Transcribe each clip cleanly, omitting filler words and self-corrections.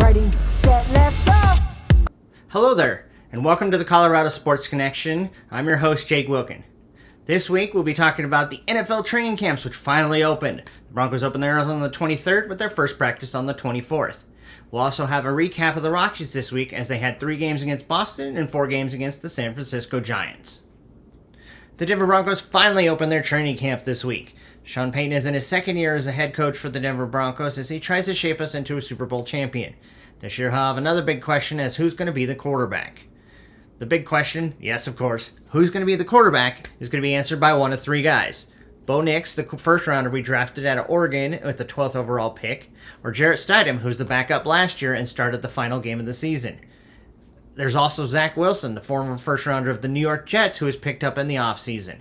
Ready, set, let's go! Hello there, and welcome to the Colorado Sports Connection. I'm your host, Jake Wilkin. This week, we'll be talking about the NFL training camps, which finally opened. The Broncos opened theirs on the 23rd with their first practice on the 24th. We'll also have a recap of the Rockies this week, as they had 3 games against Boston and 4 games against the San Francisco Giants. The Denver Broncos finally opened their training camp this week. Sean Payton is in his second year as a head coach for the Denver Broncos as he tries to shape us into a Super Bowl champion. This year, he'll have another big question as who's going to be the quarterback. The big question, yes of course, who's going to be the quarterback is going to be answered by one of 3 guys. Bo Nix, the first rounder we drafted out of Oregon with the 12th overall pick, or Jarrett Stidham, who's the backup last year and started the final game of the season. There's also Zach Wilson, the former first rounder of the New York Jets, who was picked up in the offseason.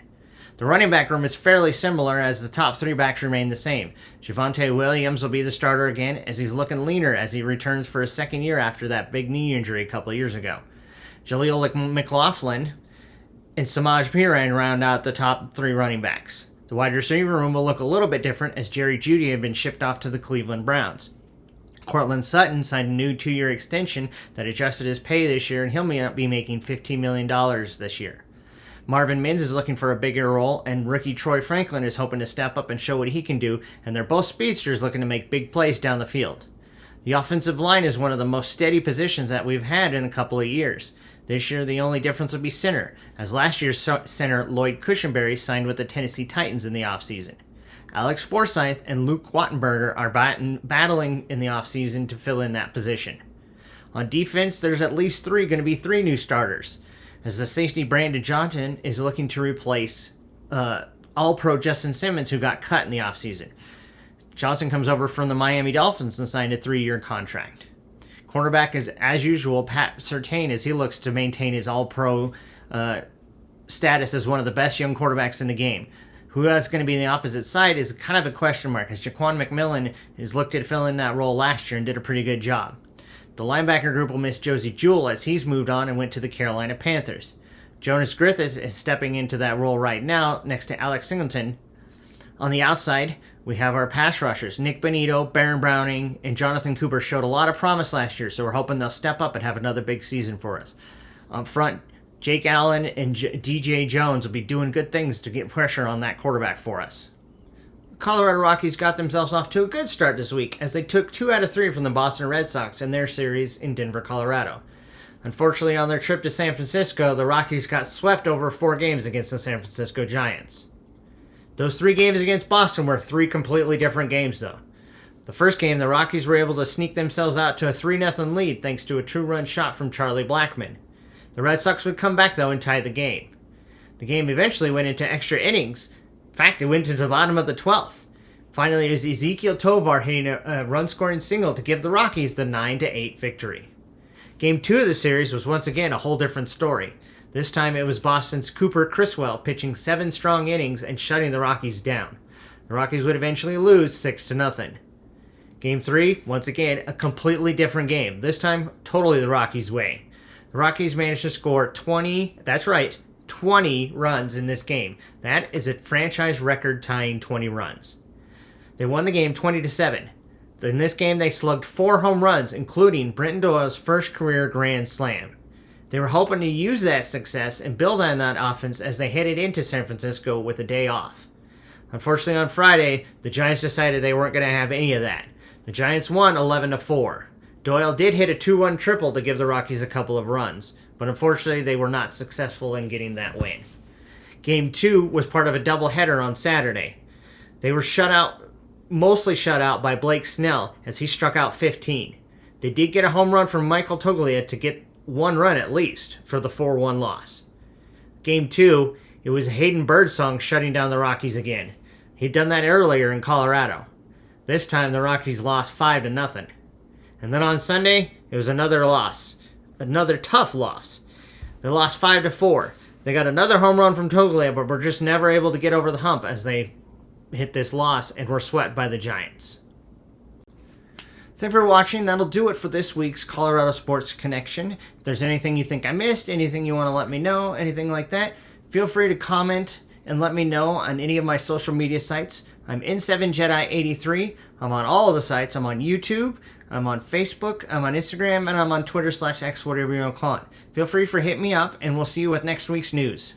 The running back room is fairly similar as the top 3 backs remain the same. Javonte Williams will be the starter again as he's looking leaner as he returns for his second year after that big knee injury a couple of years ago. Jaleel McLaughlin and Samaj Piran round out the top 3 running backs. The wide receiver room will look a little bit different as Jerry Jeudy had been shipped off to the Cleveland Browns. Cortland Sutton signed a new 2-year extension that adjusted his pay this year, and he'll be making $15 million this year. Marvin Mims is looking for a bigger role, and rookie Troy Franklin is hoping to step up and show what he can do, and they're both speedsters looking to make big plays down the field. The offensive line is one of the most steady positions that we've had in a couple of years. This year, the only difference will be center, as last year's center Lloyd Cushenberry signed with the Tennessee Titans in the offseason. Alex Forsythe and Luke Wattenberger are battling in the offseason to fill in that position. On defense, there's at least going to be 3 new starters, as the safety Brandon Johnson is looking to replace All-Pro Justin Simmons, who got cut in the offseason. Johnson comes over from the Miami Dolphins and signed a 3-year contract. Cornerback is, as usual, Pat Surtain, as he looks to maintain his All-Pro status as one of the best young quarterbacks in the game. Who else going to be on the opposite side is kind of a question mark, as Jaquan McMillan is looked to fill in that role last year and did a pretty good job. The linebacker group will miss Josie Jewell as he's moved on and went to the Carolina Panthers. Jonas Griffith is stepping into that role right now next to Alex Singleton. On the outside, we have our pass rushers. Nick Bonito, Baron Browning, and Jonathan Cooper showed a lot of promise last year, so we're hoping they'll step up and have another big season for us. Up front, Jake Allen and DJ Jones will be doing good things to get pressure on that quarterback for us. Colorado Rockies got themselves off to a good start this week as they took 2 out of 3 from the Boston Red Sox in their series in Denver, Colorado. Unfortunately, on their trip to San Francisco, the Rockies got swept over 4 games against the San Francisco Giants. Those 3 games against Boston were 3 completely different games, though. The first game, the Rockies were able to sneak themselves out to a 3-0 lead thanks to a 2-run shot from Charlie Blackmon. The Red Sox would come back, though, and tie the game. The game eventually went into extra innings. In fact, it went to the bottom of the 12th. Finally, it was Ezekiel Tovar hitting a run-scoring single to give the Rockies the 9-8 victory. Game 2 of the series was once again a whole different story. This time it was Boston's Cooper Criswell pitching 7 strong innings and shutting the Rockies down. The Rockies would eventually lose 6-0. Game 3, once again, a completely different game. This time, totally the Rockies' way. The Rockies managed to score 20 runs in this game. That is a franchise record tying 20 runs. They won the game 20-7. In this game, they slugged 4 home runs, including Brenton Doyle's first career grand slam. They were hoping to use that success and build on that offense as they headed into San Francisco with a day off. Unfortunately, on Friday, the Giants decided they weren't going to have any of that. The Giants won 11-4. Doyle did hit a 2-run triple to give the Rockies a couple of runs, but unfortunately they were not successful in getting that win. Game 2 was part of a doubleheader on Saturday. They were mostly shut out by Blake Snell as he struck out 15. They did get a home run from Michael Toglia to get 1 run at least for the 4-1 loss. Game 2, it was Hayden Birdsong shutting down the Rockies again. He'd done that earlier in Colorado. This time the Rockies lost 5-0. And then on Sunday, it was another loss. Another tough loss. They lost 5-4. They got another home run from Toglia, but were just never able to get over the hump as they hit this loss and were swept by the Giants. Thanks for watching. That'll do it for this week's Colorado Sports Connection. If there's anything you think I missed, anything you want to let me know, anything like that, feel free to comment and let me know on any of my social media sites. I'm N7Jedi83. I'm on all of the sites. I'm on YouTube, I'm on Facebook, I'm on Instagram, and I'm on Twitter/X, whatever you want to call it. Feel free for hit me up, and we'll see you with next week's news.